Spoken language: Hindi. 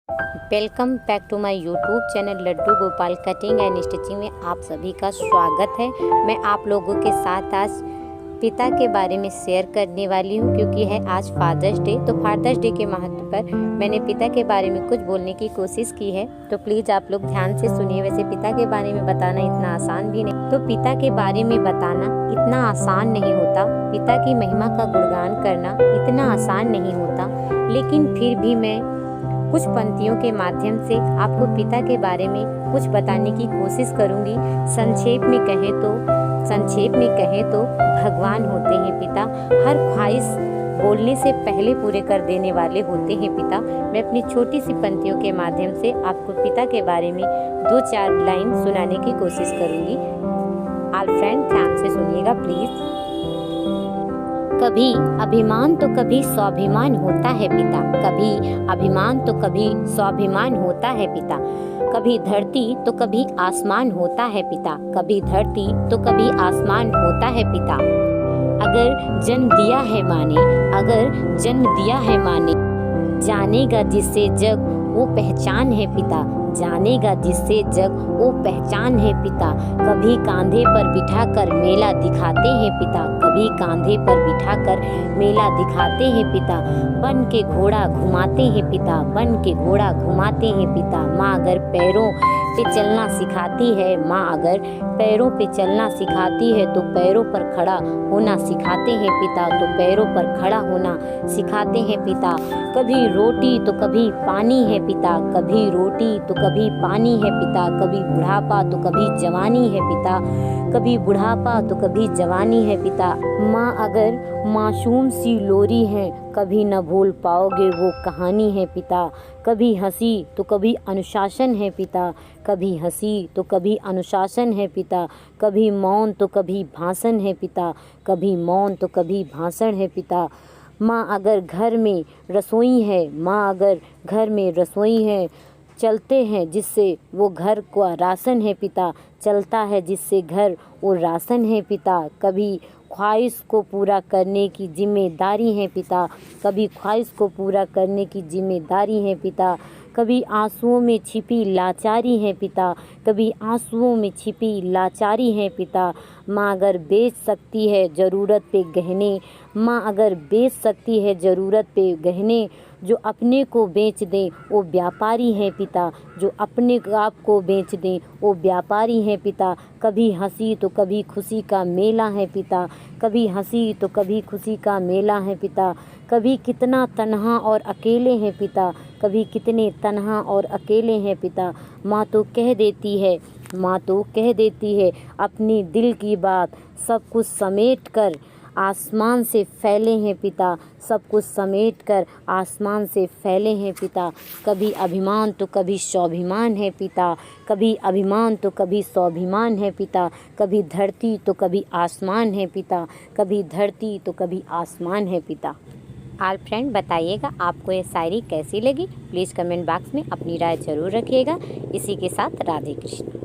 Welcome back to my YouTube channel Laddu Gopal cutting and stitching में आप सभी का स्वागत है। मैं आप लोगों के साथ आज पिता के बारे में शेयर करने वाली हूं, क्योंकि है आज फादर्स डे। तो फादर्स डे के महत्व पर मैंने पिता के बारे में कुछ बोलने की कोशिश की है, तो प्लीज़ आप लोग ध्यान से सुनिए। वैसे पिता के बारे में बताना इतना आसान भी नहीं, तो पिता के बारे में बताना इतना आसान नहीं होता। पिता की महिमा का गुणगान करना इतना आसान नहीं होता, लेकिन फिर भी मैं कुछ पंक्तियों के माध्यम से आपको पिता के बारे में कुछ बताने की कोशिश करूंगी। संक्षेप में कहें तो भगवान होते हैं पिता। हर ख्वाहिश बोलने से पहले पूरे कर देने वाले होते हैं पिता। मैं अपनी छोटी सी पंक्तियों के माध्यम से आपको पिता के बारे में 2-4 लाइन सुनाने की कोशिश करूंगी। ऑल फ्रेंड ध्यान से सुनिएगा प्लीज। कभी अभिमान तो कभी स्वाभिमान होता है पिता, कभी अभिमान तो कभी स्वाभिमान होता है पिता। कभी धरती तो कभी आसमान होता है पिता, कभी धरती तो कभी आसमान होता है पिता। अगर जन्म दिया है माने, जानेगा जिससे जग वो पहचान है पिता, जानेगा जिससे जग वो पहचान है पिता। कभी कांधे पर बिठाकर मेला दिखाते हैं पिता, कभी कांधे पर बिठाकर मेला दिखाते हैं पिता। बन के घोड़ा घुमाते हैं पिता, बन के घोड़ा घुमाते हैं पिता। माँ अगर पैरों पे चलना सिखाती है, माँ अगर पैरों पे चलना सिखाती है, तो पैरों पर खड़ा होना सिखाते हैं पिता, तो पैरों पर खड़ा होना सिखाते हैं पिता। कभी रोटी तो कभी पानी है पिता, कभी रोटी तो कभी पानी है पिता। कभी बुढ़ापा तो कभी जवानी है पिता, कभी बुढ़ापा तो कभी जवानी है पिता। माँ अगर मासूम सी लोरी है, कभी न भूल पाओगे वो कहानी है पिता। कभी हंसी तो कभी अनुशासन है पिता, कभी हंसी तो कभी अनुशासन है पिता। कभी मौन तो कभी भाषण है पिता, कभी मौन तो कभी भाषण है पिता। माँ अगर घर में रसोई है, माँ अगर घर में रसोई है, चलते हैं जिससे वो घर का राशन है पिता, चलता है जिससे घर वो राशन है पिता। कभी ख्वाहिश को पूरा करने की जिम्मेदारी है पिता, कभी ख्वाहिश को पूरा करने की जिम्मेदारी है पिता। कभी आंसुओं में छिपी लाचारी है पिता, कभी आंसुओं में छिपी लाचारी है पिता। माँ अगर बेच सकती है ज़रूरत पे गहने, माँ अगर बेच सकती है ज़रूरत पे गहने, जो अपने को बेच दें वो व्यापारी है पिता, जो अपने आप को बेच दें वो व्यापारी है पिता। कभी हंसी तो कभी खुशी का मेला है पिता, कभी हंसी तो कभी खुशी का मेला है पिता। कभी कितना तन्हा और अकेले हैं पिता, कभी कितने तन्हा और अकेले हैं पिता। माँ तो कह देती है अपनी दिल की बात, सब कुछ समेट कर आसमान से फैले हैं पिता, सब कुछ समेट कर आसमान से फैले हैं पिता। कभी अभिमान तो कभी स्वाभिमान है पिता, कभी अभिमान तो कभी स्वाभिमान है पिता। कभी धरती तो कभी आसमान है पिता, कभी धरती तो कभी आसमान है पिता। ऑल फ्रेंड बताइएगा आपको ये शायरी कैसी लगी। प्लीज़ कमेंट बॉक्स में अपनी राय ज़रूर रखिएगा। इसी के साथ राधे कृष्ण।